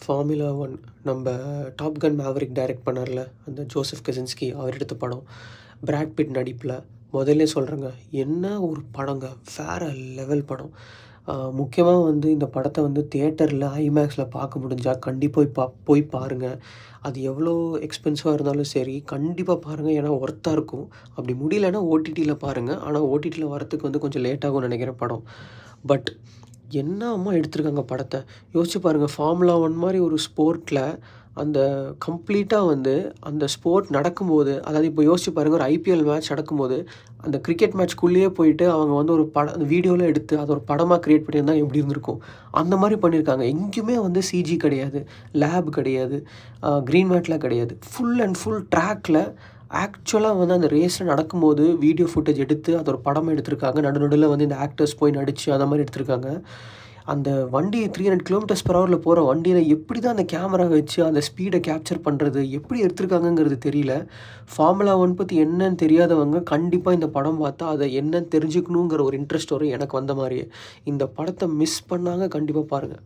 Formula 1 நம்ம Top Gun Maverick direct பண்ணார்ல, அந்த ஜோசப் கசின்ஸ்கி அவர் எடுத்த படம். பிராட் பிட் நடிப்பில. முதல்லே சொல்கிறேங்க, என்ன ஒரு படங்க! வேற லெவல் படம். முக்கியமா வந்து இந்த படத்த வந்து தியேட்டர்ல ஐமேக்ஸில் பார்க்க முடிஞ்சா கண்டிப்பா போய் பாருங்க. அது எவ்வளோ எக்ஸ்பென்சிவாக இருந்தாலும் சரி, கண்டிப்பா பாருங்க. ஏன்னா ஒர்த்தா இருக்கும். அப்படி முடியலன்னா ஓடிடில பாருங்க. ஆனா ஓடிடில வரத்துக்கு வந்து கொஞ்சம் லேட் ஆகும்னு நினைக்கிறேன் படம். பட் என்னம்மா எடுத்திருக்காங்க படத்த. யோசிச்சு பாருங்க. ஃபார்முலா 1 மாரி ஒரு ஸ்போர்ட்ல அந்த கம்ப்ளீட்டா வந்து அந்த ஸ்போர்ட் நடக்கும்போது, அதாவது இப்போ யோசிச்சு பாருங்க, ஒரு ஐபிஎல் மேட்ச் நடக்கும்போது, அந்த கிரிக்கெட் மேட்ச்க்குள்ளேயே போயிட்டு அவங்க வந்து ஒரு அந்த வீடியோலாம் எடுத்து அத ஒரு படமா கிரியேட் பண்ணியிருந்தா எப்படி இருந்திருக்கும்? அந்த மாரி பண்ணியிருக்காங்க. எங்கேயுமே வந்து சிஜி கிடையாது, லேப் கிடையாது, கிரீன் மேட்லாம் கிடையாது. ஃபுல் அண்ட் ஃபுல் ட்ராக்ல ஆக்சுவலா வந்து அந்த ரேஸ்ல நடக்கும்போது வீடியோ ஃபுட்டேஜ் எடுத்து அத ஒரு படமா எடுத்திருக்காங்க. நடுவுல வந்து இந்த ஆக்டர்ஸ் போய் நடிச்சு அந்த மாரி எடுத்திருக்காங்க. அந்த வண்டி 300 கிலோமீட்டர்ஸ் பெர் ஹவர்ல போற வண்டியில எப்படி தான் அந்த கேமரா வச்சு அந்த ஸ்பீட கேப்சர் பண்றது, எப்படி எடுத்திருக்காங்கங்கிறது தெரியல. ஃபார்முலா 1 பத்தி என்னன்னு தெரியாதவங்க கண்டிப்பா இந்த படம் பார்த்தா அத என்னன்னு தெரிஞ்சுக்கணுங்கிற ஒரு இன்ட்ரெஸ்ட் வரும் எனக்கு வந்த மாரியே. இந்த படத்த மிஸ் பண்ணாங்க கண்டிப்பா பாருங்க.